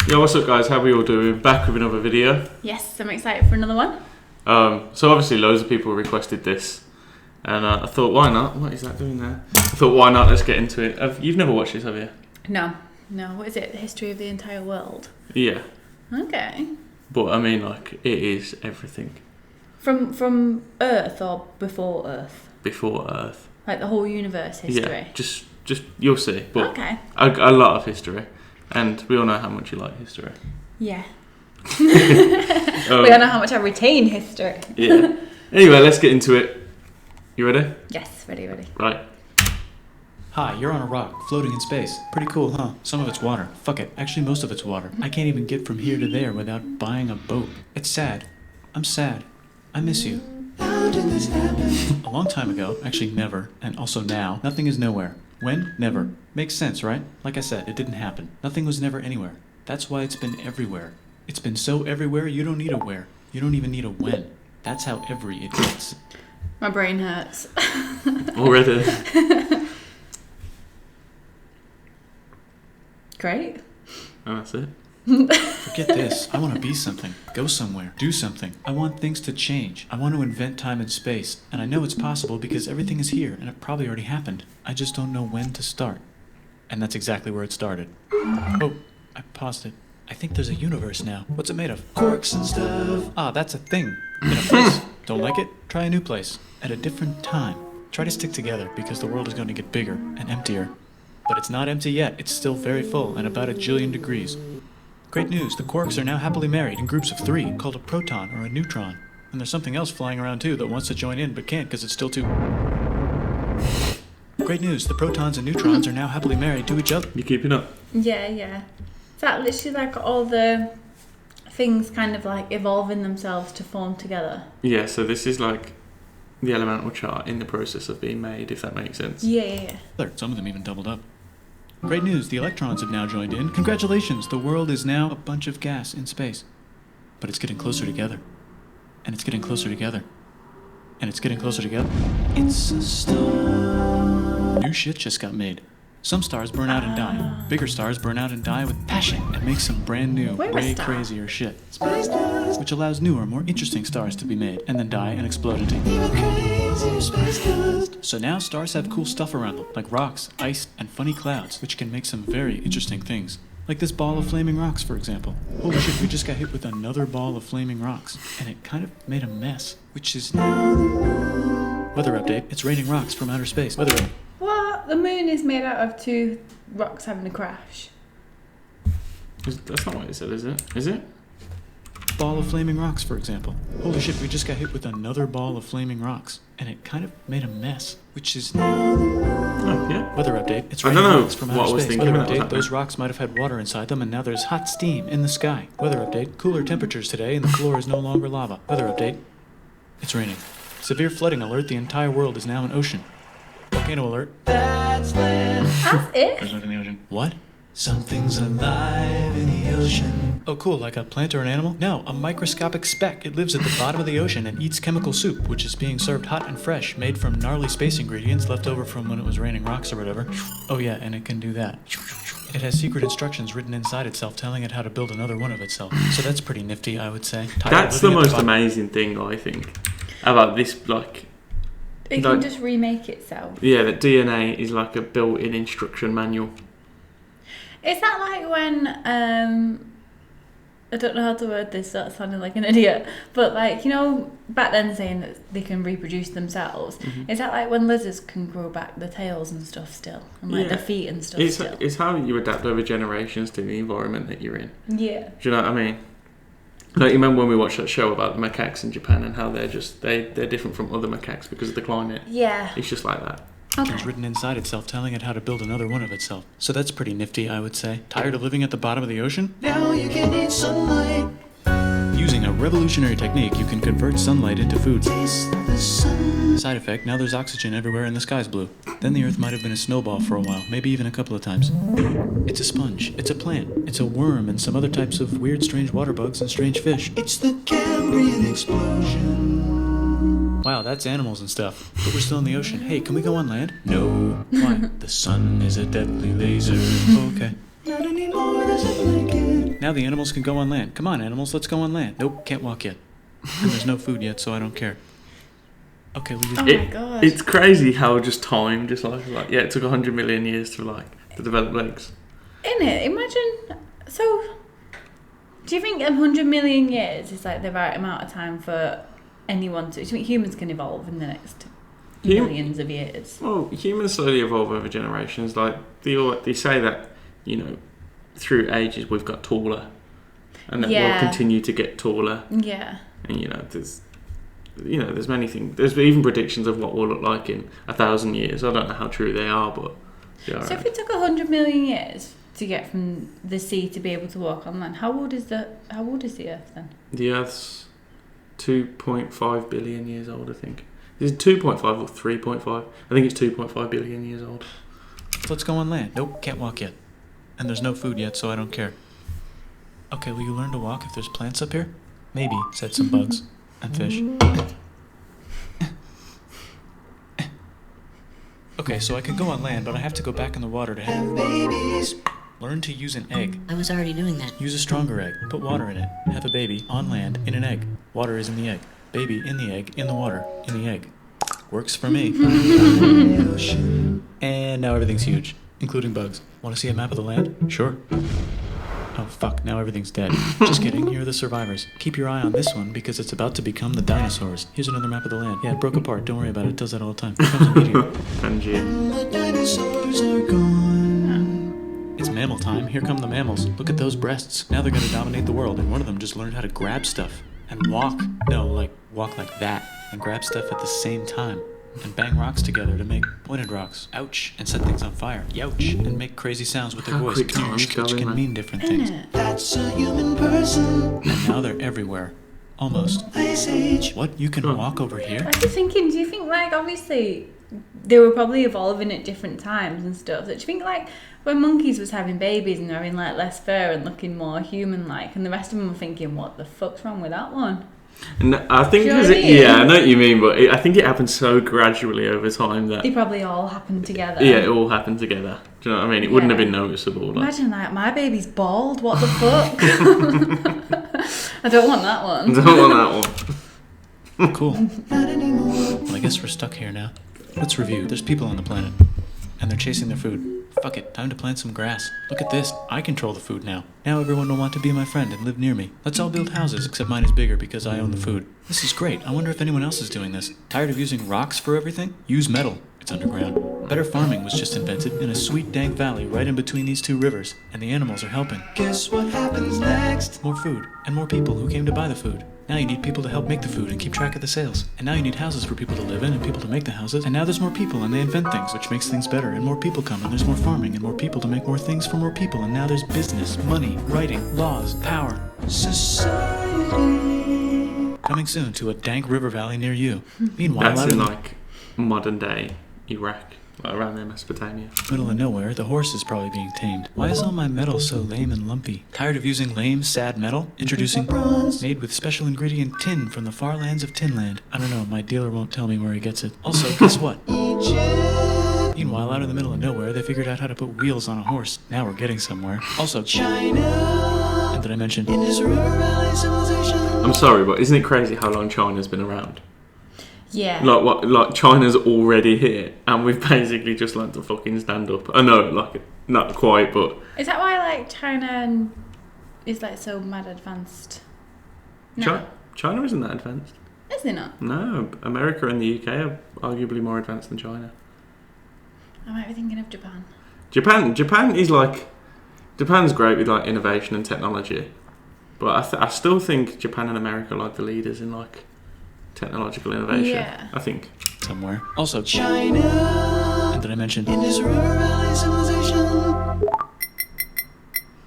Yo, what's up guys, how are we all doing? Back with another video. Yes, I'm excited for another one. So obviously loads of people requested this. And I thought, why not? What is that doing there? I thought, why not? Let's get into it. You've never watched this, have you? No. What is it? The history of the entire world? Yeah. Okay. But I mean, like, it is everything. From Earth or before Earth? Before Earth. Like the whole universe history? Yeah, just you'll see. But okay. A lot of history. And we all know how much you like history. Yeah. We all know how much I retain history. Yeah. Anyway, let's get into it. You ready? Yes, ready. Right. Hi, you're on a rock, floating in space. Pretty cool, huh? Some of it's water. Fuck it. Actually, most of it's water. I can't even get from here to there without buying a boat. It's sad. I'm sad. I miss you. How did this happen? A long time ago, actually never, and also now, nothing is nowhere. When? Never. Makes sense, right? Like I said, it didn't happen. Nothing was never anywhere. That's why it's been everywhere. It's been so everywhere, you don't need a where. You don't even need a when. That's how every it gets. My brain hurts. Already. Great. And that's it. Forget this. I want to be something. Go somewhere. Do something. I want things to change. I want to invent time and space. And I know it's possible because everything is here and it probably already happened. I just don't know when to start. And that's exactly where it started. Oh, I paused it. I think there's a universe now. What's it made of? Corks and stuff. Ah, that's a thing. In a place. Don't like it? Try a new place. At a different time. Try to stick together because the world is going to get bigger and emptier. But it's not empty yet. It's still very full and about 1 jillion degrees. Great news, the quarks are now happily married in groups of 3, called a proton or a neutron. And there's something else flying around too that wants to join in but can't because it's still too... Great news, the protons and neutrons are now happily married to each other. You keeping up? Yeah. Is that literally like all the things kind of like evolving themselves to form together? Yeah, so this is like the elemental chart in the process of being made, if that makes sense. Yeah. Some of them even doubled up. Great news, the electrons have now joined in. Congratulations, the world is now a bunch of gas in space. But it's getting closer together. And it's getting closer together. And it's getting closer together. It's a star. New shit just got made. Some stars burn out and die. Bigger stars burn out and die with passion and make some brand new, way crazier shit. Space dust. Which allows newer, more interesting stars to be made and then die and explode into even crazier space dust. So now stars have cool stuff around them, like rocks, ice, and funny clouds, which can make some very interesting things. Like this ball of flaming rocks, for example. Holy shit, we just got hit with another ball of flaming rocks, and it kind of made a mess, which is now the moon. Weather update, it's raining rocks from outer space. Weather update. What? The moon is made out of 2 rocks having a crash. That's not what it said, is it? Is it? Ball of flaming rocks, for example. Holy shit, we just got hit with another ball of flaming rocks, and it kind of made a mess, which is now the moon. Oh, yeah. Weather update, it's I raining don't know rocks from what I outer was space. thinking Weather when that was update, happening. those rocks might have had water inside them, and now there's hot steam in the sky. Weather update, cooler temperatures today, and the floor is no longer lava. Weather update, it's raining. Severe flooding alert, the entire world is now an ocean. Volcano alert. That's land. That's it? There's life in the ocean. What? Something's alive in the ocean. Oh cool, like a plant or an animal? No, a microscopic speck. It lives at the bottom of the ocean and eats chemical soup, which is being served hot and fresh, made from gnarly space ingredients left over from when it was raining rocks or whatever. Oh yeah, and it can do that. It has secret instructions written inside itself telling it how to build another one of itself. So that's pretty nifty, I would say. That's the most amazing thing, I think, about this, like... It can just remake itself. Yeah, that DNA is like a built-in instruction manual. Is that like when, I don't know how to word this, so that sounded like an idiot, but like, you know, back then saying that they can reproduce themselves, is that like when lizards can grow back the tails and stuff still? And like the feet and stuff still? It's how you adapt over generations to the environment that you're in. Yeah. Do you know what I mean? Like, you remember when we watched that show about the macaques in Japan and how they're different from other macaques because of the climate? Yeah. It's just like that. Okay. It's written inside itself, telling it how to build another one of itself. So that's pretty nifty, I would say. Tired of living at the bottom of the ocean? Now you can eat sunlight. Using a revolutionary technique, you can convert sunlight into food. Taste the sun. Side effect, now there's oxygen everywhere and the sky's blue. Then the earth might have been a snowball for a while, maybe even a couple of times. It's a sponge, it's a plant, it's a worm and some other types of weird, strange water bugs and strange fish. It's the Cambrian explosion. Wow, that's animals and stuff. But we're still in the ocean. Hey, can we go on land? No. Why? The sun is a deadly laser. Okay. Not anymore, there's a blanket. Now the animals can go on land. Come on, animals, let's go on land. Nope, can't walk yet. And there's no food yet, so I don't care. Okay, leave Oh it. my god. It's crazy how just time, just like yeah, it took 100 million years to develop legs. Isn't it? Imagine. So, do you think 100 million years is like the right amount of time for anyone to? Do you think humans can evolve in the next millions of years? Well, humans slowly evolve over generations. Like they say that, through ages we've got taller, and that we'll continue to get taller. Yeah. And there's many things. There's even predictions of what we'll look like in 1,000 years. I don't know how true they are, but they are. So if it took 100 million years to get from the sea to be able to walk on land, how old is the Earth then? The Earth's 2.5 billion years old, I think. Is it 2.5 or 3.5? I think it's 2.5 billion years old. Let's go on land. Nope, can't walk yet. And there's no food yet, so I don't care. Okay, will you learn to walk if there's plants up here? Maybe, said some bugs. And fish. Okay, so I can go on land, but I have to go back in the water to have babies. Learn to use an egg. I was already doing that. Use a stronger egg. Put water in it. Have a baby on land in an egg. Water is in the egg. Baby in the egg, in the water, in the egg. Works for me. And now everything's huge, including bugs. Want to see a map of the land? Sure. Oh fuck, now everything's dead. Just kidding, here are the survivors. Keep your eye on this one because it's about to become the dinosaurs. Here's another map of the land. Yeah, it broke apart, don't worry about it, it does that all the time. Here comes a meteor. The dinosaurs are gone. It's mammal time, here come the mammals. Look at those breasts. Now they're gonna dominate the world, and one of them just learned how to grab stuff. And walk. No, walk like that. And grab stuff at the same time. And bang rocks together to make pointed rocks. Ouch. And set things on fire. Youch. And make crazy sounds with their voice. Quick time's Which going, can man. mean different things. That's a human person. And now they're everywhere. Almost. Ice Age. What? You can walk over here? I was thinking, do you think obviously they were probably evolving at different times and stuff. So do you think when monkeys was having babies and they're having less fur and looking more human-like, and the rest of them were thinking, what the fuck's wrong with that one? And I think, Do you know what I mean? I know what you mean, but I think it happened so gradually over time that They probably all happened together. yeah, it all happened together. Do you know what I mean? It wouldn't have been noticeable. Imagine my baby's bald. What the fuck? I don't want that one. I don't want that one. Cool. Well, I guess we're stuck here now. Let's review. There's people on the planet. And they're chasing their food. Fuck it, time to plant some grass. Look at this, I control the food now. Now everyone will want to be my friend and live near me. Let's all build houses, except mine is bigger because I own the food. This is great, I wonder if anyone else is doing this. Tired of using rocks for everything? Use metal. It's underground. Better farming was just invented in a sweet dank valley right in between these two rivers. And the animals are helping. Guess what happens next? More food, and more people who came to buy the food. Now you need people to help make the food and keep track of the sales. And now you need houses for people to live in and people to make the houses. And now there's more people and they invent things, which makes things better. And more people come and there's more farming and more people to make more things for more people. And now there's business, money, writing, laws, power. Society. Coming soon to a dank river valley near you. Meanwhile, That's out in in modern day Iraq, around there, Mesopotamia. the middle of nowhere, the horse is probably being tamed. Why is all my metal so lame and lumpy? Tired of using lame, sad metal? Introducing bronze, made with special ingredient tin from the far lands of Tinland. I don't know, my dealer won't tell me where he gets it. Also, guess what? Egypt. Meanwhile, out in the middle of nowhere, they figured out how to put wheels on a horse. Now we're getting somewhere. Also, China. And did I mention Indus River Valley civilization? I'm sorry, but isn't it crazy how long China's been around? Yeah. Like China's already here, and we've basically just learned to fucking stand up. I know, not quite, but Is that why China is so mad advanced? No. China isn't that advanced. Is it not? No, America and the UK are arguably more advanced than China. I might be thinking of Japan. Japan is Japan's great with innovation and technology, but I still think Japan and America are the leaders in technological innovation. Yeah. I think. Somewhere. Also, China. And did I mention Indus River Valley civilization?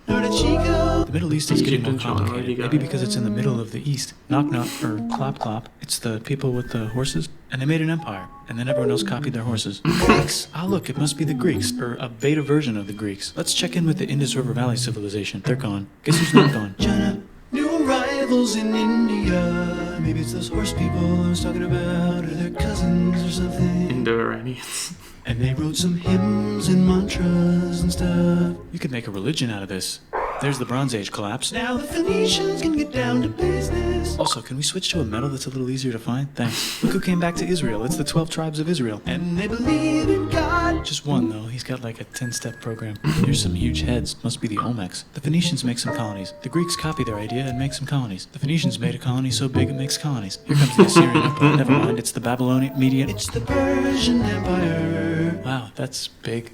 The Middle East is getting more Egypt and China, complicated. you Maybe go. because it's in the middle of the East. Knock knock, or clop clop. It's the people with the horses. And they made an empire. And then everyone else copied their horses. Greeks! Ah, look, it must be the Greeks. Or a beta version of the Greeks. Let's check in with the Indus River Valley civilization. They're gone. Guess who's not gone? China. New arrivals in India. Maybe it's those horse people I was talking about, or their cousins or something. Indo-Iranians. And they wrote some hymns and mantras and stuff. You could make a religion out of this. There's the Bronze Age collapse. Now the Phoenicians can get down to business. Also, can we switch to a metal that's a little easier to find? Thanks. Look who came back to Israel. It's the 12 tribes of Israel. And they believe in God. Just one, though. He's got like a 10-step program. Here's some huge heads. Must be the Olmecs. The Phoenicians make some colonies. The Greeks copy their idea and make some colonies. The Phoenicians made a colony so big it makes colonies. Here comes the Assyrian Empire. Never mind, it's the Babylonian Median. It's the Persian Empire. Wow, that's big.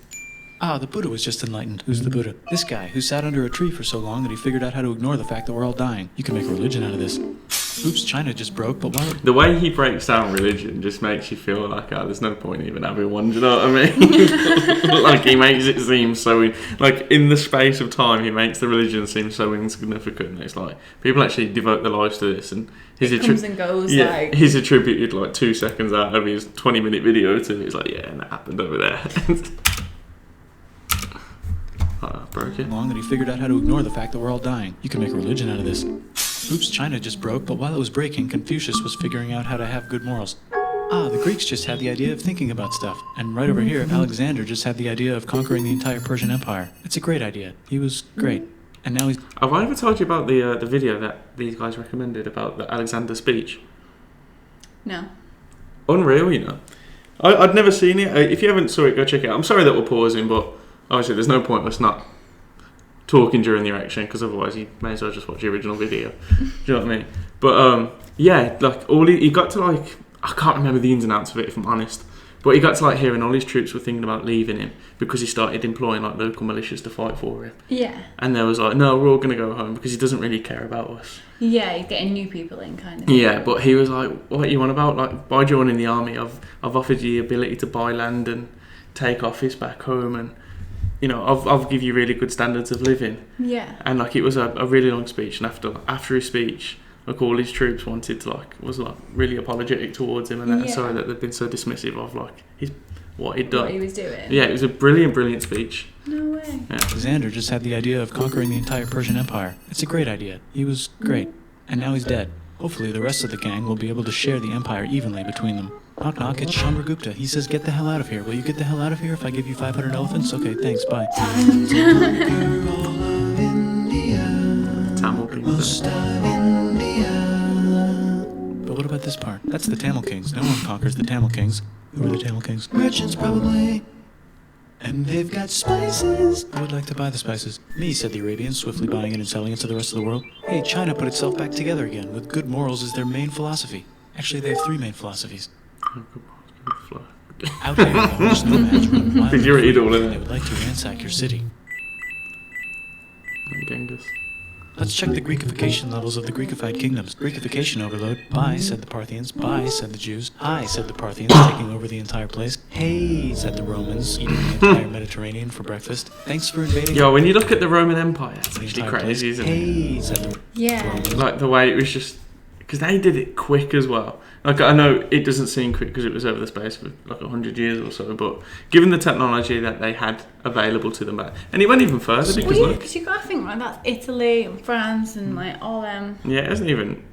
Ah, the Buddha was just enlightened. Who's the Buddha? This guy, who sat under a tree for so long that he figured out how to ignore the fact that we're all dying. You can make a religion out of this. Oops, China just broke, but why? The way he breaks down religion just makes you feel like, there's no point even having one, do you know what I mean? Like, he makes it seem so, like, in the space of time, he makes the religion seem so insignificant. It's like, people actually devote their lives to this, and it comes and goes, like... he's attributed, like, 2 seconds out of his 20-minute video to it. It's like, yeah, and that happened over there. Broke it. Long that he figured out how to ignore the fact that we're all dying. You can make a religion out of this. Oops, China just broke, but while it was breaking, Confucius was figuring out how to have good morals. Ah, the Greeks just had the idea of thinking about stuff. And right over here, Alexander just had the idea of conquering the entire Persian Empire. It's a great idea. He was great. And now he's... Have I ever told you about the video that these guys recommended about the Alexander speech? No. Unreal, you know. I'd never seen it. If you haven't saw it, go check it out. I'm sorry that we're pausing, but obviously there's no point us not talking during the reaction, because otherwise you may as well just watch the original video. Do you know what I mean? But yeah, like he got to, like, I can't remember the ins and outs of it if I'm honest, but he got to, like, hearing all his troops were thinking about leaving him because he started employing, like, local militias to fight for him. Yeah. And they was like, no, we're all going to go home because he doesn't really care about us. Yeah, he's getting new people in, kind of. Yeah, but he was like, what are you on about? Like, by joining the army, I've offered you the ability to buy land and take office back home, and you know, I'll give you really good standards of living. Yeah. And, like, it was a really long speech, and after his speech, like, all his troops wanted to, like, was, like, really apologetic towards him, and that, sorry that they'd been so dismissive of, like, what he'd done. What he was doing. Yeah, it was a brilliant speech. No way. Yeah. Alexander just had the idea of conquering the entire Persian Empire. It's a great idea. He was great. And now he's dead. Hopefully the rest of the gang will be able to share the empire evenly between them. Knock knock, it's Chandragupta. He says, get the hell out of here. Will you get the hell out of here if I give you 500 elephants? Okay, thanks, bye. Time to conquer all of India. Tamil Most of India. But what about this part? That's the Tamil Kings. No one conquers the Tamil Kings. Who are the Tamil Kings? Merchants probably. And they've got spices. I would like to buy the spices. Me, said the Arabians, swiftly buying it and selling it to the rest of the world. Hey, China put itself back together again, with good morals as their main philosophy. Actually, they have 3 main philosophies. Out here, the nomads run wild. Did you read all of that? They would like to ransack your city. Genghis. Let's check the Greekification levels of the Greekified kingdoms. Greekification overload. Bye, said the Parthians. Bye, said the Jews. Hi, said the Parthians, taking over the entire place. Hey, said the Romans, eating the entire Mediterranean for breakfast. Thanks for invading. Yo, when you look at the Roman Empire, it's actually crazy, isn't it? Hey, said the Romans. Like, the way it was just... Because they did it quick as well. Like, I know it doesn't seem quick because it was over the space of like 100 years or so, but given the technology that they had available to them back, and it went even further because because you got to think, like, that's Italy and France and like all them. Yeah, it hasn't even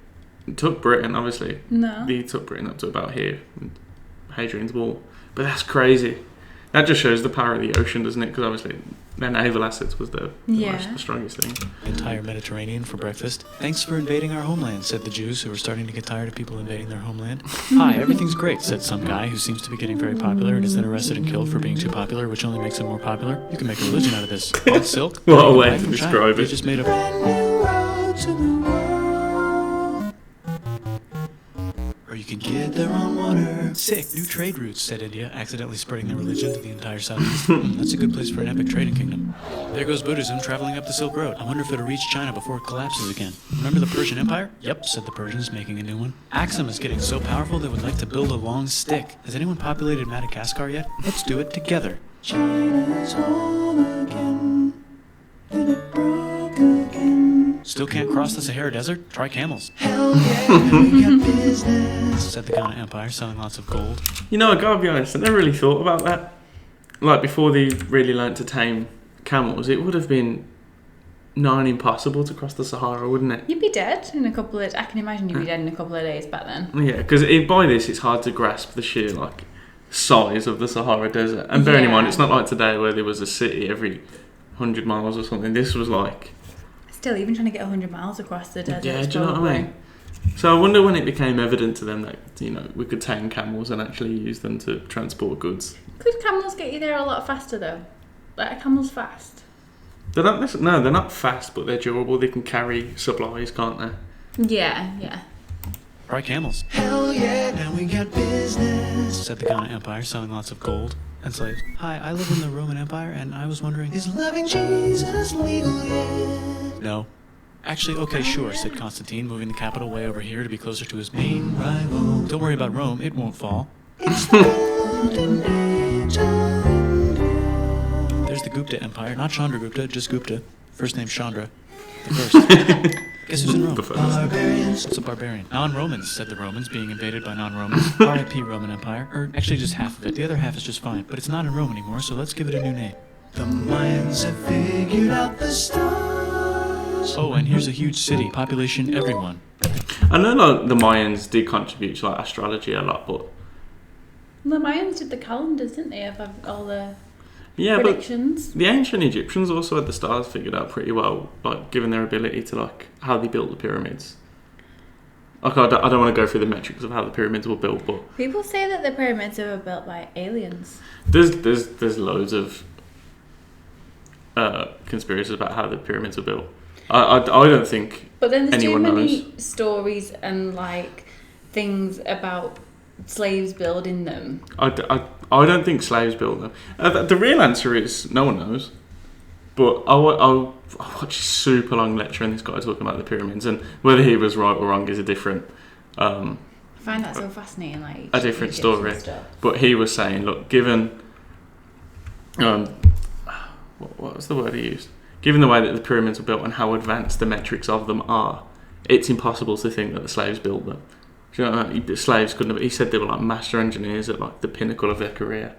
took Britain, obviously. No. They took Britain up to about here, Hadrian's Wall, but that's crazy. That just shows the power of the ocean, doesn't it? Because obviously their naval assets was the strongest thing. Entire Mediterranean for breakfast. Thanks for invading our homeland, said the Jews, who were starting to get tired of people invading their homeland. Hi, everything's great, said some guy who seems to be getting very popular and is then arrested and killed for being too popular, which only makes him more popular. You can make a religion out of this. On silk. What a way to describe They it. just made a Brand new road to the world. Or you can get there on water. Sick. New trade routes, said India, accidentally spreading their religion to the entire southeast. That's a good place for an epic trading kingdom. There goes Buddhism traveling up the Silk Road. I wonder if it'll reach China before it collapses again. Remember the Persian Empire? Yep, said the Persians, making a new one. Axum is getting so powerful they would like to build a long stick. Has anyone populated Madagascar yet? Let's do it together. China's home again. Then it broke again. Still can't cross the Sahara Desert? Try camels, Hell yeah, we got business. said the Ghana Empire, selling lots of gold. You know, I gotta be honest, I never really thought about that. Like, before they really learnt to tame camels, it would have been nigh impossible to cross the Sahara, wouldn't it? You'd be dead in a couple of... I can imagine you'd be dead in a couple of days back then. Yeah, because by this, it's hard to grasp the sheer, like, size of the Sahara Desert. And bearing in mind, it's not like today where there was a city every 100 miles or something. This was like Still, even trying to get 100 miles across the desert. Yeah, is do you know what I mean? So I wonder when it became evident to them that, you know, we could tame camels and actually use them to transport goods. Could camels get you there a lot faster though? Like, are camels fast? They're not fast, but they're durable. They can carry supplies, can't they? Yeah. Right, camels, Hell yeah, now we got business. said the Ghana Empire, selling lots of gold and slaves. Hi, I live in the Roman Empire, and I was wondering... Is loving Jesus legal yet? No. Actually, okay, sure, said Constantine, moving the capital way over here to be closer to his main rival. Don't worry about Rome, it won't fall. It's the golden age of India. There's the Gupta Empire, not Chandragupta, just Gupta. First name Chandra. The first. Guess who's in Rome? The first. Barbarians. What's a barbarian? Non-Romans, said the Romans, being invaded by non-Romans. R.I.P. Roman Empire. Or actually just half of it. The other half is just fine. But it's not in Rome anymore, so let's give it a new name. The Mayans have figured out the stars. Oh, and here's a huge city. Population everyone. I know like the Mayans did contribute to like astrology a lot, but The Mayans did the calendars, didn't they? Of all the yeah, predictions. but the ancient Egyptians also had the stars figured out pretty well, like given their ability to like how they built the pyramids. Like I don't want to go through the metrics of how the pyramids were built, but People say that the pyramids were built by aliens. there's loads of conspiracies about how the pyramids were built. I don't think But then there's too anyone many knows. stories and like things about slaves building them. I don't think slaves built them. The real answer is no one knows. But I'll watch a super long lecture on this guy talking about the pyramids, and whether he was right or wrong is a different I find that so fascinating. Like a different Egyptian story. stuff. But he was saying, look, given what was the word he used? Given the way that the pyramids were built and how advanced the metrics of them are, it's impossible to think that the slaves built them. Do you know what I mean? The slaves couldn't have. He said they were like master engineers at like the pinnacle of their career.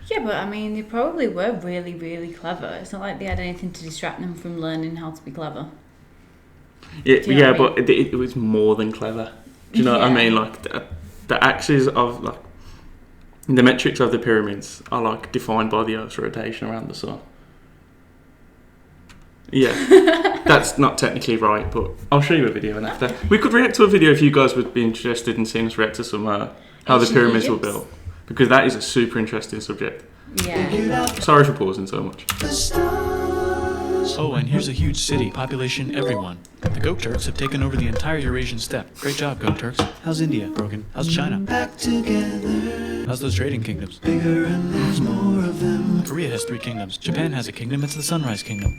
Yeah, but I mean, they probably were really, really clever. It's not like they had anything to distract them from learning how to be clever. Yeah, Do you know what I but it was more than clever. Do you know what I Yeah. mean? Like the axes of like the metrics of the pyramids are like defined by the Earth's rotation around the sun. Yeah, that's not technically right, but I'll show you a video and after. We could react to a video if you guys would be interested in seeing us react to some how the Ancient pyramids were Egypt. built, because that is a super interesting subject. Yeah. Figured out Sorry for pausing so much. the stars. Oh, and here's a huge city. Population everyone. The Goat Turks have taken over the entire Eurasian steppe. Great job, Goat Turks. How's India? Broken. How's China? Back together. How's those trading kingdoms? Bigger and there's more of them. Korea has 3 kingdoms. Japan has a kingdom. It's the Sunrise Kingdom.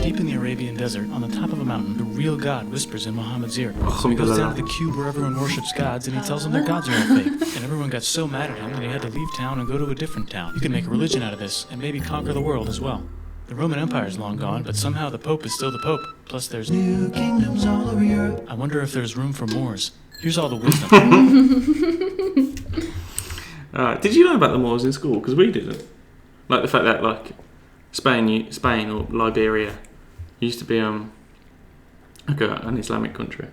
Deep in the Arabian desert, on the top of a mountain, the real God whispers in Muhammad's ear. So he goes down to the cube where everyone worships gods, and he tells them their gods are all fake. And everyone got so mad at him that he had to leave town and go to a different town. You can make a religion out of this, and maybe conquer the world as well. The Roman Empire is long gone, but somehow the Pope is still the Pope. Plus there's... New kingdoms all over Europe. I wonder if there's room for Moors. Here's all the wisdom. Did you know about the Moors in school? Because we didn't. Like the fact that like Spain or Liberia used to be like an Islamic country.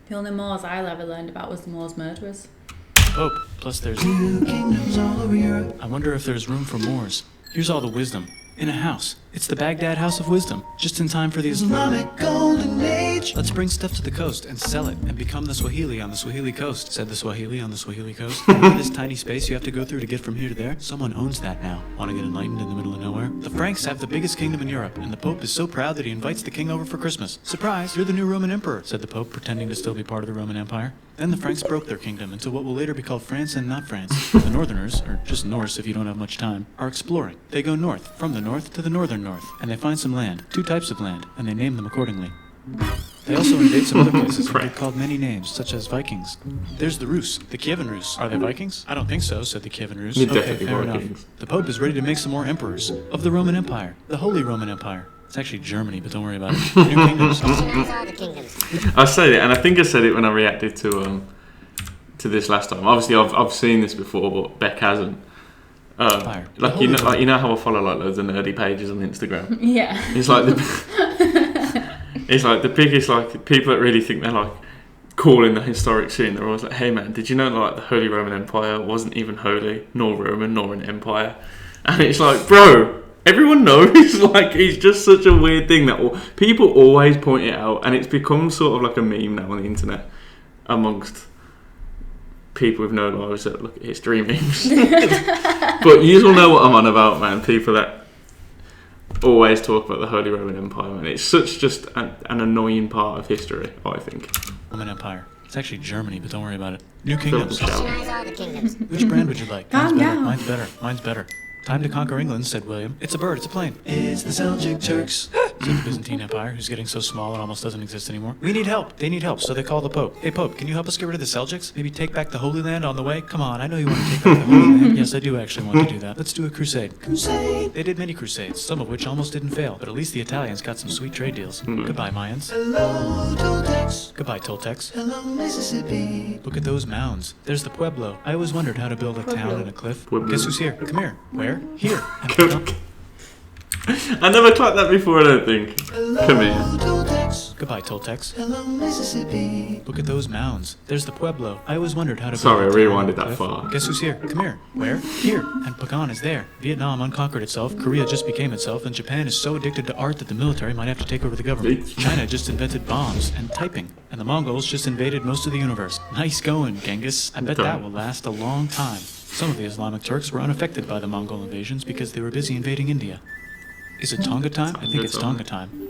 The only Moors I ever learned about was the Moors murderers. Pope. Plus there's... New kingdoms all over Europe. I wonder if there's room for Moors. Here's all the wisdom. In a house. It's the Baghdad House of Wisdom. Just in time for the Islamic golden age. Let's bring stuff to the coast and sell it and become the Swahili on the Swahili coast, said the Swahili on the Swahili coast. Remember this tiny space you have to go through to get from here to there? Someone owns that now. Want to get enlightened in the middle of nowhere? The Franks have the biggest kingdom in Europe, and the Pope is so proud that he invites the king over for Christmas. Surprise, you're the new Roman emperor, said the Pope, pretending to still be part of the Roman Empire. Then the Franks broke their kingdom into what will later be called France and not France. The Northerners, or just Norse if you don't have much time, are exploring. They go north, from the north to the northern north, and they find some land, 2 types of land, and they name them accordingly. They also invade some other places and get called many names, such as Vikings. There's the Rus, the Kievan Rus. Are they Vikings? I don't think so, said the Kievan Rus. They're Okay, definitely fair Vikings. enough. The Pope is ready to make some more emperors of the Roman Empire, the Holy Roman Empire. It's actually Germany, but don't worry about it. New kingdoms. I said it, and I think I said it when I reacted to this last time. Obviously, I've seen this before, but Beck hasn't. Empire. The Like Holy Roman- you know how I follow like loads of nerdy pages on Instagram. Yeah. It's like it's like the biggest like people that really think they're like cool in the historic scene. They're always like, "Hey man, did you know that like the Holy Roman Empire wasn't even holy, nor Roman, nor an empire?" And it's like, bro, Everyone knows, like, it's just such a weird thing that people always point it out, and it's become sort of like a meme now on the internet amongst people with no lives that look at history memes. But you all know what I'm on about, man. People that always talk about the Holy Roman Empire, man. It's such just an annoying part of history, I think. Roman Empire. It's actually Germany, but don't worry about it. New kingdoms. Patronize all the kingdoms. Which brand would you like? Calm Mine's better. down. Mine's better. Mine's better. Time to conquer England, said William. It's a bird. It's a plane. It's the Seljuk Turks. Said the Byzantine Empire, who's getting so small it almost doesn't exist anymore. We need help. They need help, so they call the Pope. Hey, Pope, can you help us get rid of the Seljuks? Maybe take back the Holy Land on the way? Come on, I know you want to take back the Holy Land. Yes, I do actually want to do that. Let's do a crusade. Crusade. They did many crusades, some of which almost didn't fail, but at least the Italians got some sweet trade deals. Goodbye, Mayans. Hello, Toltecs. Goodbye, Toltecs. Hello, Mississippi. Look at those mounds. There's the Pueblo. I always wondered how to build a town in a cliff. Pueblo. Guess who's here? Come here. Where? Here. I never clocked that before, I don't think. Hello, Come here. Toltecs. Goodbye, Toltecs. Hello, Mississippi. Look at those mounds. There's the Pueblo. I always wondered how to Sorry, build I a town rewinded in a that cliff. far. Guess who's here? Come here. Where? Here. And Pagan is there. Vietnam unconquered itself. Korea just became itself. And Japan is so addicted to art that the military might have to take over the government. China just invented bombs and typing. And the Mongols just invaded most of the universe. Nice going, Genghis. I bet that will last a long time. Some of the Islamic Turks were unaffected by the Mongol invasions because they were busy invading India. Is it Tonga time? I think it's Tonga time.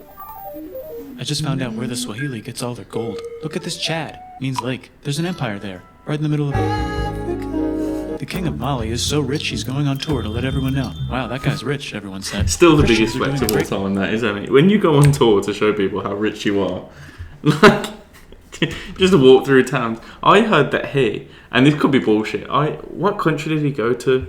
I just found out where the Swahili gets all their gold. Look at this Chad. Means lake. There's an empire there. Right in the middle of it. The king of Mali is so rich he's going on tour to let everyone know. Wow, that guy's rich, everyone said. Still the Christians biggest are doing flex a of all great- time, that, isn't it? When you go on tour to show people how rich you are, like, just to walk through towns. I heard that he, and this could be bullshit, what country did he go to?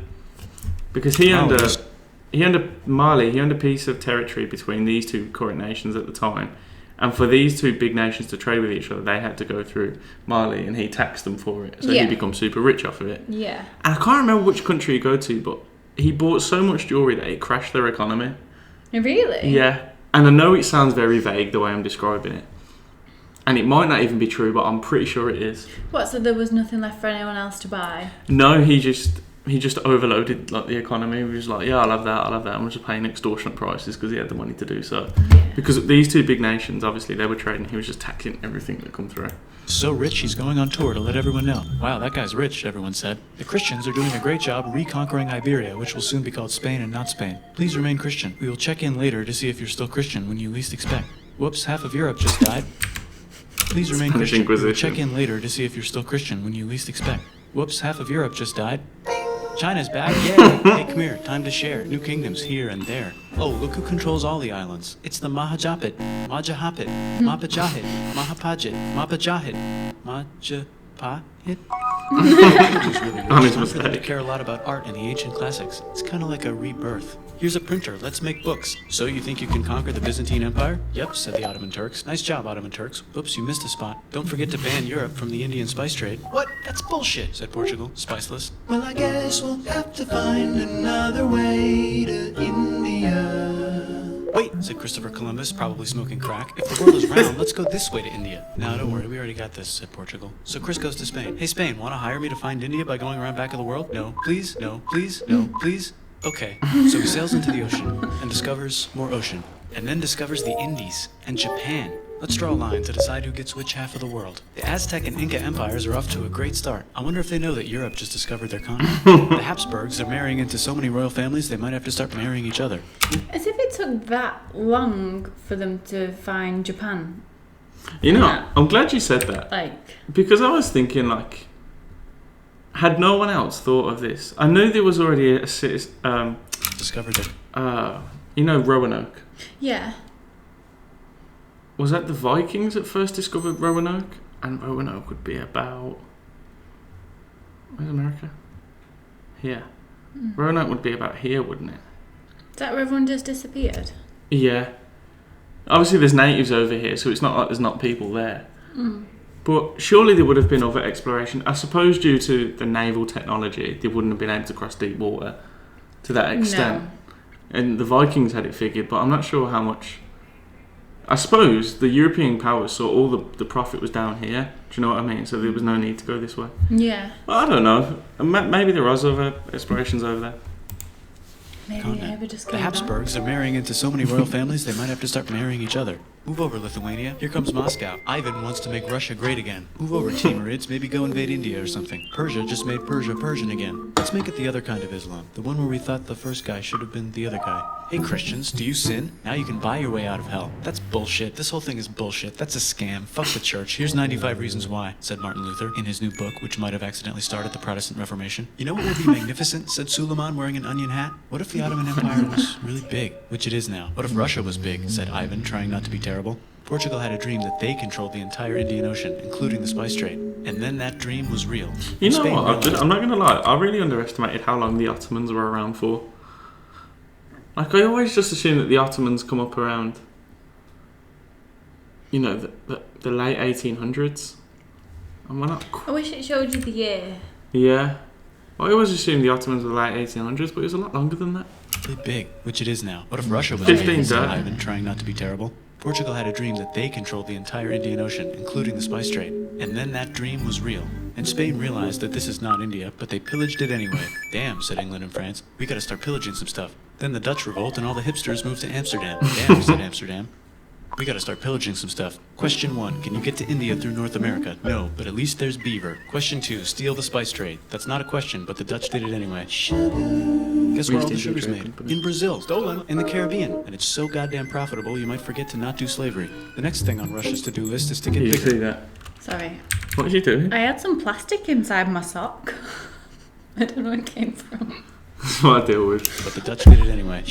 Because he owned Mali, he owned a piece of territory between these two current nations at the time. And for these two big nations to trade with each other, they had to go through Mali, and he taxed them for it. So Yeah. he becomes super rich off of it. Yeah. And I can't remember which country he go to, but he bought so much jewellery that it crashed their economy. Really? Yeah. And I know it sounds very vague the way I'm describing it. And it might not even be true, but I'm pretty sure it is. What, so there was nothing left for anyone else to buy? No, he just overloaded like the economy. He was like, yeah, I'll have that. I'm just paying extortionate prices because he had the money to do so. Yeah. Because these two big nations, obviously, they were trading. He was just taxing everything that come through. So rich he's going on tour to let everyone know. Wow, that guy's rich, everyone said. The Christians are doing a great job reconquering Iberia, which will soon be called Spain and not Spain. Please remain Christian. We will check in later to see if you're still Christian when you least expect. Whoops, half of Europe just died. Please remain Spanish Christian. We will Inquisition. check in later to see if you're still Christian when you least expect. Whoops, half of Europe just died. China's back, yay! Hey, come here, time to share. New kingdoms here and there. Oh, look who controls all the islands. It's the Mahajapit, Majahapit, Mapajahit, Mahapajit, Mapajahit, Majapahit. Who's really rich? Honest Time for them to mistake. care a lot about art and the ancient classics. It's kind of like a rebirth. Here's a printer, let's make books. So you think you can conquer the Byzantine Empire? Yep, said the Ottoman Turks. Nice job, Ottoman Turks. Oops, you missed a spot. Don't forget to ban Europe from the Indian spice trade. What? That's bullshit, said Portugal, spiceless. Well, I guess we'll have to find another way to India. Wait, said Christopher Columbus, probably smoking crack. If the world is round, let's go this way to India. No, don't worry, we already got this, said Portugal. So Chris goes to Spain. Hey, Spain, want to hire me to find India by going around back of the world? No, please, no, please, no, please. Okay, so he sails into the ocean and discovers more ocean, and then discovers the Indies and Japan. Let's draw a line to decide who gets which half of the world. The Aztec and Inca empires are off to a great start. I wonder if they know that Europe just discovered their continent. The Habsburgs are marrying into so many royal families they might have to start marrying each other. As if it took that long for them to find Japan. You know, Yeah. I'm glad you said that. Like, Because I was thinking, like, had no one else thought of this? I knew there was already a citizen, Discovered it. Roanoke. yeah. Was that the Vikings that first discovered Roanoke? And Roanoke would be about... Where's America? Here. Roanoke would be about here, wouldn't it? Is that where everyone just disappeared? Yeah. Obviously there's natives over here, so it's not like there's not people there. But surely there would have been other exploration. I suppose due to the naval technology, they wouldn't have been able to cross deep water to that extent. No. And the Vikings had it figured, but I'm not sure how much... I suppose the European powers saw all the profit was down here. Do you know what I mean? So there was no need to go this way. Yeah. Well, I don't know. Maybe there was other explorations over there. Maybe continent. Ava just The came back. Habsburgs are marrying into so many royal families they might have to start marrying each other. Move over, Lithuania. Here comes Moscow. Ivan wants to make Russia great again. Move over, Timurids. Maybe go invade India or something. Persia just made Persia Persian again. Let's make it the other kind of Islam. The one where we thought the first guy should have been the other guy. Hey, Christians, do you sin? Now you can buy your way out of hell. That's bullshit. This whole thing is bullshit. That's a scam. Fuck the church. Here's 95 reasons why, said Martin Luther in his new book, which might have accidentally started the Protestant Reformation. You know what would be magnificent, said Suleiman wearing an onion hat? What if the Ottoman Empire was really big, which it is now? What if Russia was big, said Ivan, trying not to be terrible? Portugal had a dream that they controlled the entire Indian Ocean, including the spice trade. And then that dream was real. You know Spain what? realized- I'm not going to lie. I really underestimated how long the Ottomans were around for. Like, I always just assume that the Ottomans come up around, you know, the late 1800s. And we're not... I wish it showed you the year. Yeah. I always assumed the Ottomans were the late 1800s, but it was a lot longer than that. really big, which it is now. What if Russia was 15 big, said died. Ivan, trying not to be terrible? Portugal had a dream that they controlled the entire Indian Ocean, including the spice trade. And then that dream was real. And Spain realized that this is not India, but they pillaged it anyway. Damn, said England and France. We gotta start pillaging some stuff. Then the Dutch revolt and all the hipsters moved to Amsterdam. Damn, said Amsterdam. We gotta start pillaging some stuff. Question 1, can you get to India through North America? No, but at least there's beaver. Question 2, steal the spice trade. That's not a question, but the Dutch did it anyway. Guess where all the sugar's made? In Brazil. Stolen. In the Caribbean. And it's so goddamn profitable, you might forget to not do slavery. The next thing on Russia's to-do list is to get You bigger. see that? Sorry. What did you do? I had some plastic inside my sock. I don't know where it came from. That's what I deal with. But the Dutch did it anyway.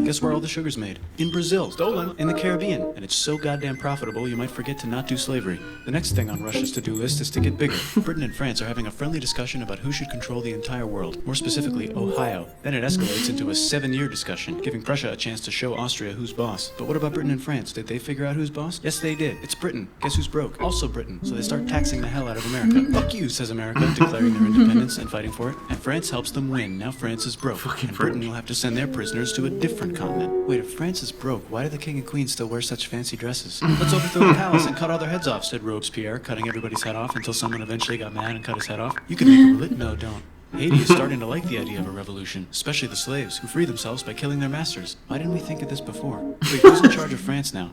Guess where all the sugar's made? In Brazil. Stolen. In the Caribbean. And it's so goddamn profitable, you might forget to not do slavery. The next thing on Russia's to-do list is to get bigger. Britain and France are having a friendly discussion about who should control the entire world, more specifically, Ohio. Then it escalates into a 7-year discussion, giving Prussia a chance to show Austria who's boss. But what about Britain and France? Did they figure out who's boss? Yes, they did. It's Britain. Guess who's broke? Also Britain. So they start taxing the hell out of America. Fuck you, says America, declaring their independence and fighting for it. And France helps them win. Now France is broke. Fucking And Britain French. will have to send their prisoners to a different continent. Wait, if France is broke, why do the king and queen still wear such fancy dresses? Let's overthrow the palace and cut all their heads off, said Robespierre, cutting everybody's head off until someone eventually got mad and cut his head off. You can make a religion. No, don't. Haiti is starting to like the idea of a revolution, especially the slaves, who free themselves by killing their masters. Why didn't we think of this before? Wait, who's in charge of France now?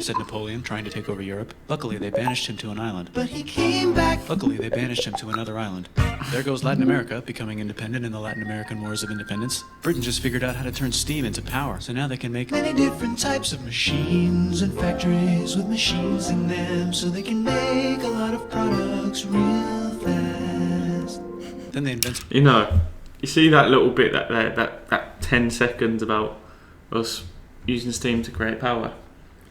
Said Napoleon, trying to take over Europe. Luckily, they banished him to an island. But he came back. Luckily, they banished him to another island. There goes Latin America, becoming independent in the Latin American Wars of Independence. Britain just figured out how to turn steam into power, so now they can make Many different types of machines and factories with machines in them, so they can make a lot of products real fast. Then they invent You know, you see that little bit that 10 seconds about us using steam to create power.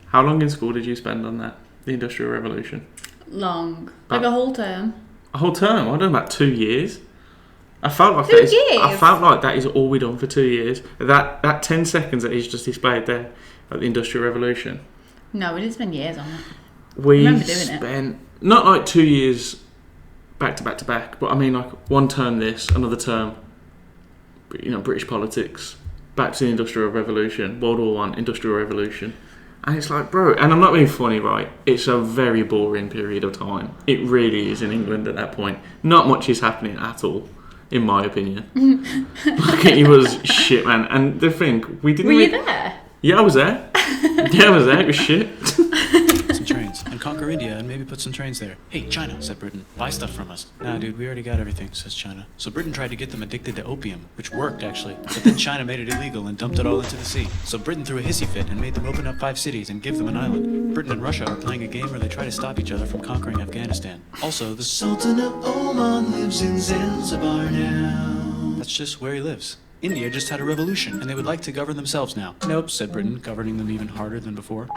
How long in school did you spend on that? The Industrial Revolution? Long. Like a whole term. A whole term? I don't know, about 2 years. I felt like 2 that is, years? I felt like that is all we done for 2 years. That 10 seconds that is just displayed there at the Industrial Revolution. No, we didn't spend years on it. We remember doing it. spent not like 2 years back to back to back, but I mean like one term this, another term, you know, British politics, back to the Industrial Revolution, World War One, Industrial Revolution. And it's like, bro, and I'm not being funny, right? It's a very boring period of time. It really is in England at that point. Not much is happening at all, in my opinion. Like, it was shit, man. And the thing, we didn't... Were you there? Yeah, I was there. Yeah, I was there. It was shit. some trains and conquer India and maybe put some trains there. Hey, China, said Britain, buy stuff from us. Nah, dude, we already got everything, says China. So Britain tried to get them addicted to opium, which worked, actually. But then China made it illegal and dumped it all into the sea. So Britain threw a hissy fit and made them open up 5 cities and give them an island. Britain and Russia are playing a game where they try to stop each other from conquering Afghanistan. Also, the Sultan of Oman lives in Zanzibar now. That's just where he lives. India just had a revolution, and they would like to govern themselves now. Nope, said Britain, governing them even harder than before.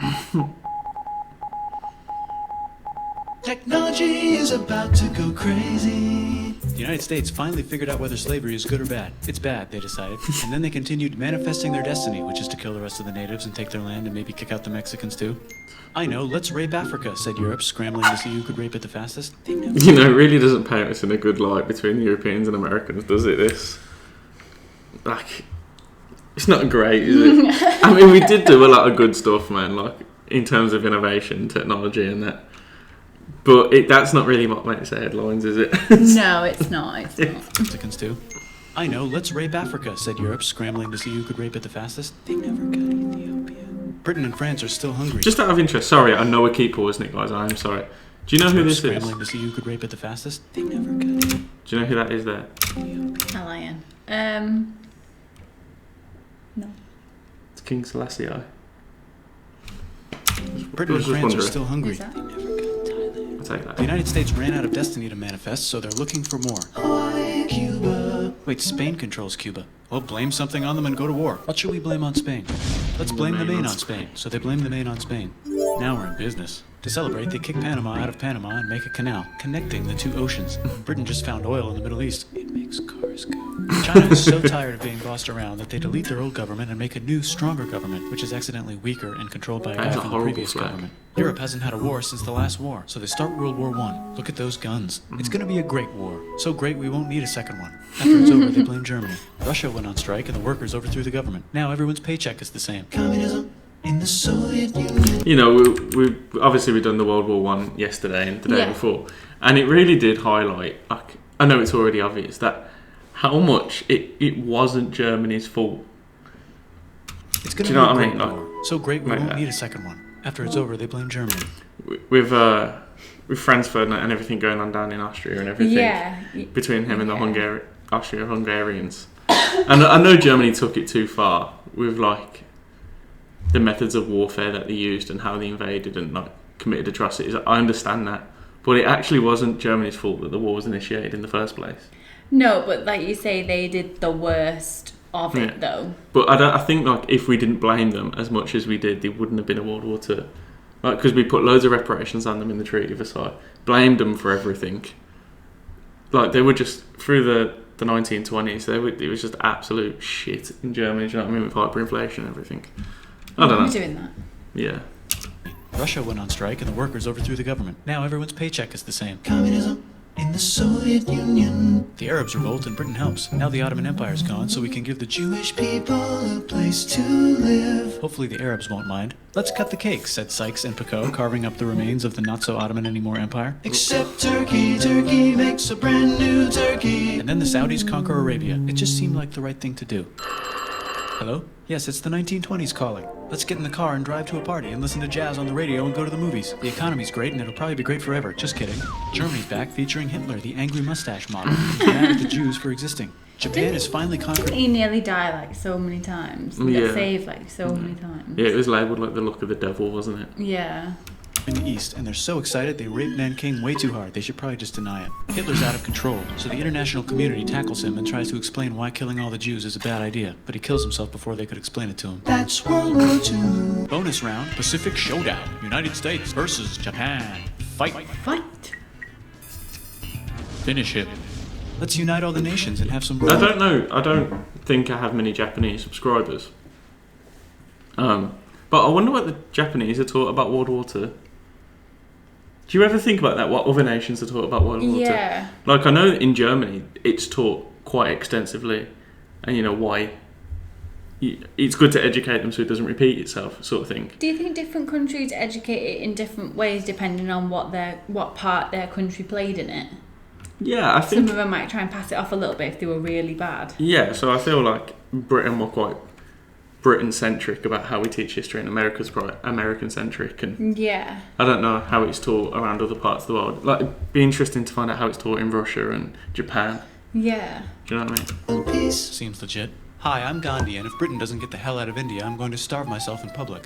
Technology is about to go crazy. The United States finally figured out whether slavery is good or bad. It's bad, they decided. And then they continued manifesting their destiny, which is to kill the rest of the natives and take their land and maybe kick out the Mexicans too. I know, let's rape Africa, said Europe, scrambling to see who could rape it the fastest. They knew. You know, it really doesn't paint us in a good light between Europeans and Americans, does it, this? Like, it's not great, is it? I mean, we did do a lot of good stuff, man, like, in terms of innovation, technology and that. But that's not really what makes the headlines, is it? No, it's not. It's not. Mexicans too. I know, let's rape Africa, said Europe, scrambling to see who could rape it the fastest. They never got Ethiopia. Britain and France are still hungry. Just out of interest, sorry, I know I keep pausing it, guys. I'm sorry. Do you know who this is? Scrambling to see who could rape it the fastest. They never got it. Do you know who that is there? A lion. No. It's King Selassie. Britain and France are still hungry. Who's that? They never got Thailand. I'll take that. The United States ran out of destiny to manifest, so they're looking for more. Hawaii, Cuba. Wait, Spain controls Cuba. Well, blame something on them and go to war. What should we blame on Spain? Let's blame the Maine on Spain. So they blame the Maine on Spain. Now we're in business. To celebrate, they kick Panama out of Panama and make a canal, connecting the two oceans. Britain just found oil in the Middle East. It makes cars go. China is so tired of being bossed around that they delete their old government and make a new, stronger government, which is accidentally weaker and controlled by a guy That's a from the horrible previous flag. government. Europe hasn't had a war since the last war, so they start World War I. Look at those guns. It's gonna be a great war. So great we won't need a second one. After it's over, they blame Germany. Russia went on strike and the workers overthrew the government. Now everyone's paycheck is the same. Communism in the Soviet Union. You know, we obviously we've done the World War One yesterday and the day Yeah. before, and it really did highlight. Like, I know it's already obvious that how much it wasn't Germany's fault. It's gonna Do be you know a what I great mean? Like, war. So great we like won't that. need a second one. After it's over, they blame Germany. With France Ferdinand and everything going on down in Austria and everything Yeah. between him and the Yeah. Austro-Hungarians, and I know Germany took it too far with like the methods of warfare that they used and how they invaded and like committed atrocities. I understand that, but it actually wasn't Germany's fault that the war was initiated in the first place. No, but like you say, they did the worst of it, though. But I think like if we didn't blame them as much as we did, there wouldn't have been a World War II. Like, because we put loads of reparations on them in the Treaty of Versailles, blamed them for everything. Like, they were just through the 1920s. It was just absolute shit in Germany. Do you know what I mean? With hyperinflation and everything. I don't Who's know. doing that? Yeah. Russia went on strike and the workers overthrew the government. Now everyone's paycheck is the same. Communism in the Soviet Union. The Arabs revolt and Britain helps. Now the Ottoman Empire's gone, so we can give the Jewish people a place to live. Hopefully the Arabs won't mind. Let's cut the cake, said Sykes and Picot, carving up the remains of the not-so-Ottoman anymore empire. Except Turkey. Turkey makes a brand new Turkey. And then the Saudis conquer Arabia. It just seemed like the right thing to do. Hello? Yes, it's the 1920s calling. Let's get in the car and drive to a party and listen to jazz on the radio and go to the movies. The economy's great and it'll probably be great forever. Just kidding. Germany's back featuring Hitler, the angry mustache model. He's mad at the Jews for existing. Japan is finally conquered. He nearly died like so many times. He Yeah. got saved like so many times. Yeah, it was labelled like the look of the devil, wasn't it? Yeah. in the East, and they're so excited they rape Nanking way too hard. They should probably just deny it. Hitler's out of control, so the international community tackles him and tries to explain why killing all the Jews is a bad idea, but he kills himself before they could explain it to him. That's World War II. Bonus round, Pacific Showdown. United States versus Japan. Fight. Fight. Finish him. Let's unite all the nations and have some... I don't know. I don't think I have many Japanese subscribers. But I wonder what the Japanese are taught about World War II. Do you ever think about that? What other nations are taught about World War II? Yeah. Like, I know in Germany it's taught quite extensively, and you know why. It's good to educate them so it doesn't repeat itself, sort of thing. Do you think different countries educate it in different ways depending on what part their country played in it? Yeah, I Some think. of them might try and pass it off a little bit if they were really bad. Yeah, so I feel like Britain were quite Britain-centric about how we teach history, and America's quite American-centric, and Yeah. I don't know how it's taught around other parts of the world. Like, it'd be interesting to find out how it's taught in Russia and Japan. Yeah. Do you know what I mean? Peace. Seems legit. Hi, I'm Gandhi, and if Britain doesn't get the hell out of India, I'm going to starve myself in public.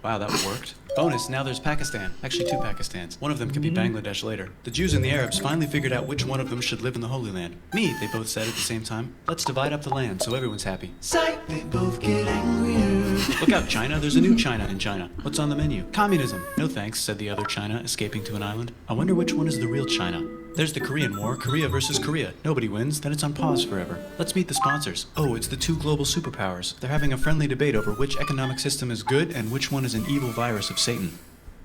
Wow, that worked. Bonus, now there's Pakistan. Actually, 2 Pakistans. One of them could be Bangladesh later. The Jews and the Arabs finally figured out which one of them should live in the Holy Land. Me, they both said at the same time. Let's divide up the land so everyone's happy. Sight, they both get angrier. Look out, China. There's a new China in China. What's on the menu? Communism. No thanks, said the other China, escaping to an island. I wonder which one is the real China. There's the Korean War, Korea versus Korea. Nobody wins, then it's on pause forever. Let's meet the sponsors. Oh, it's the 2 global superpowers. They're having a friendly debate over which economic system is good and which one is an evil virus of Satan.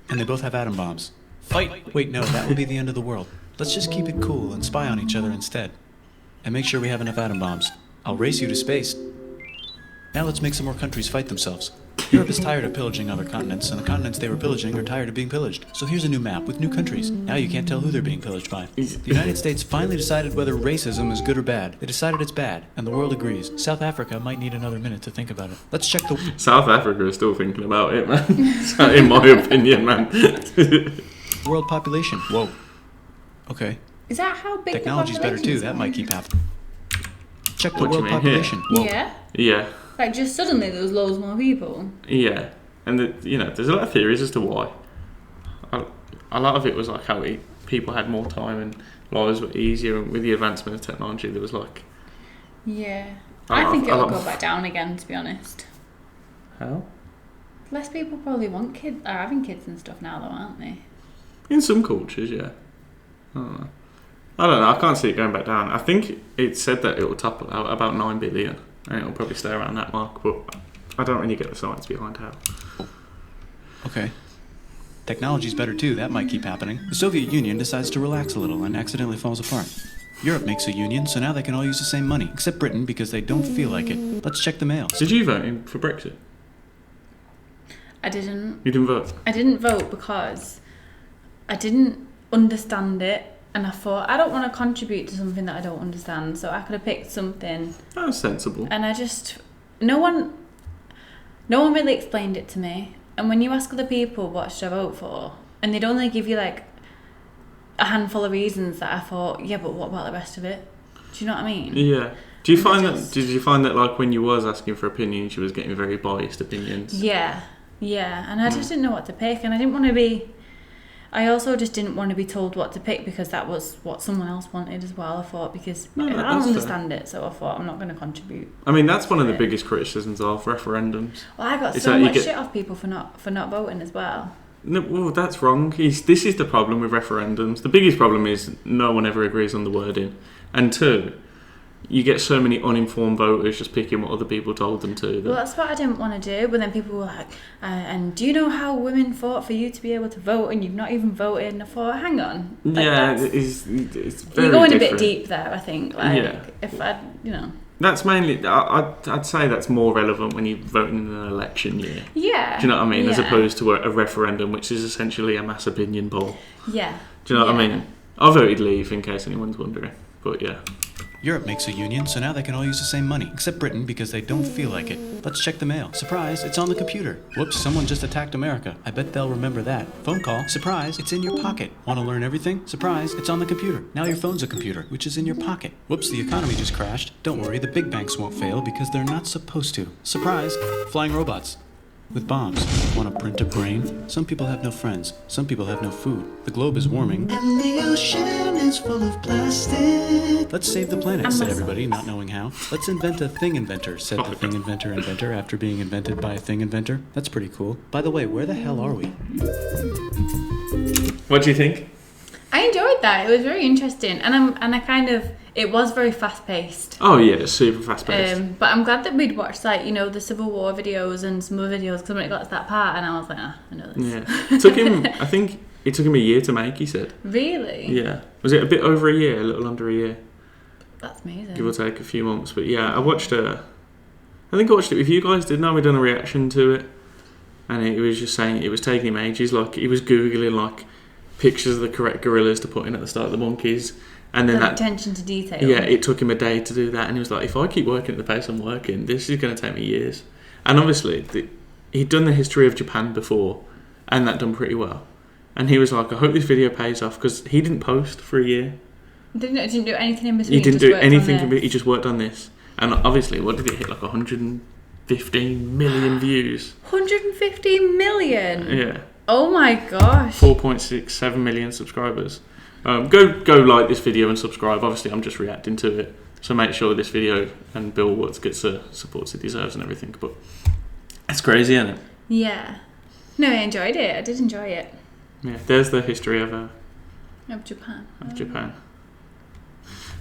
And they both have atom bombs. Fight! Wait, no, that would be the end of the world. Let's just keep it cool and spy on each other instead. And make sure we have enough atom bombs. I'll race you to space. Now let's make some more countries fight themselves. Europe is tired of pillaging other continents, and the continents they were pillaging are tired of being pillaged. So here's a new map with new countries. Now you can't tell who they're being pillaged by. The United States finally decided whether racism is good or bad. They decided it's bad, and the world agrees. South Africa might need another minute to think about it. Let's check the... South Africa is still thinking about it, man. In my opinion, man. world population. Whoa. Okay. Is that how big Technology's the better too. population's That are? might keep happening. Check the What do you world mean population. Whoa. Yeah. Yeah. Like just suddenly there was loads more people. Yeah. And, there's a lot of theories as to why. A lot of it was like how people had more time and lives were easier, and with the advancement of technology there was like... Yeah. I I think it'll love- go back down again, to be honest. How? Less people probably want kids, are having kids and stuff now, though, aren't they? In some cultures, yeah. I don't know. I can't see it going back down. I think it said that it will topple out about 9 billion, and it'll probably stay around that mark, but I don't really get the science behind how. Okay. Technology's better too. That might keep happening. The Soviet Union decides to relax a little and accidentally falls apart. Europe makes a union, so now they can all use the same money, except Britain because they don't feel like it. Let's check the mail. Did you vote in for Brexit? I didn't. You didn't vote? I didn't vote because I didn't understand it, and I thought I don't want to contribute to something that I don't understand, so I could have picked something. That was sensible. And I just no one really explained it to me. And when you ask other people what should I vote for, and they'd only give you like a handful of reasons, that I thought, yeah, but what about the rest of it? Do you know what I mean? Yeah. Did you And find that like when you was asking for opinions, you was getting very biased opinions? Yeah, and I just didn't know what to pick, and I also just didn't want to be told what to pick because that was what someone else wanted as well. I thought because No, I that's don't fair. understand it, so I thought I'm not going to contribute. I mean, that's one of the Yeah. biggest criticisms of referendums. Well, I got It's so like you much get- shit off people for not voting as well. No, well, that's wrong. This is the problem with referendums. The biggest problem is no one ever agrees on the wording. And two, you get so many uninformed voters just picking what other people told them to. Well, that's what I didn't want to do. But then people were like, and do you know how women fought for you to be able to vote and you've not even voted? And I thought, hang on. Like, yeah, that's- it's very you're going different. a bit deep there, I think. Like, Yeah. if I, That's mainly, I'd say that's more relevant when you're voting in an election year. Yeah. Do you know what I mean? As Yeah. opposed to a referendum, which is essentially a mass opinion poll. Yeah. Do you know what I Yeah. mean? I voted Leave in case anyone's wondering. But yeah. Europe makes a union, so now they can all use the same money, except Britain because they don't feel like it. Let's check the mail. Surprise, it's on the computer. Whoops, someone just attacked America. I bet they'll remember that. Phone call. Surprise, it's in your pocket. Want to learn everything? Surprise, it's on the computer. Now your phone's a computer, which is in your pocket. Whoops, the economy just crashed. Don't worry, the big banks won't fail because they're not supposed to. Surprise, flying robots. With bombs. Want to print a brain? Some people have no friends. Some people have no food. The globe is warming. And the ocean is full of plastic. Let's save the planet, And said myself. everybody, not knowing how. Let's invent a thing inventor, said the thing inventor after being invented by a thing inventor. That's pretty cool. By the way, where the hell are we? What do you think? I enjoyed that. It was very interesting, and it was very fast paced. Oh yeah, it's super fast paced. But I'm glad that we'd watched the Civil War videos and some other videos because when it got to that part, and I was like, I know this. Yeah. Took him. I think it took him a year to make. He said. Really? Yeah. Was it a bit over a year? A little under a year, That's amazing. give or take a few months. But yeah, I watched I think I watched it with you guys. Didn't I? We done a reaction to it, and he was just saying it was taking him ages. Like he was googling like pictures of the correct gorillas to put in at the start of the monkeys, and then The attention to detail. Yeah, it took him a day to do that, and he was like, if I keep working at the pace I'm working, this is going to take me years. And obviously, he'd done the history of Japan before, and that done pretty well. And he was like, I hope this video pays off, because he didn't post for a year. Didn't do anything in between. He didn't just do worked on anything, this. he just worked on this. And obviously, what did it hit, like 115 million views? 150 million. Yeah. Oh my gosh. 4.67 million subscribers. Go like this video and subscribe. Obviously, I'm just reacting to it, so make sure this video and Bill Woods gets the supports it deserves and everything. But it's crazy, isn't it? Yeah. No, I enjoyed it. I did enjoy it. Yeah. There's the history of Japan. Japan.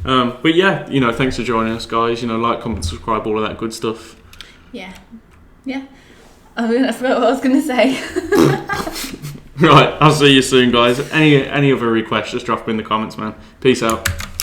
But yeah, thanks for joining us, guys. Like, comment, subscribe, all of that good stuff. Yeah. I forgot what I was going to say. Right, I'll see you soon, guys. Any other requests, just drop them in the comments, man. Peace out.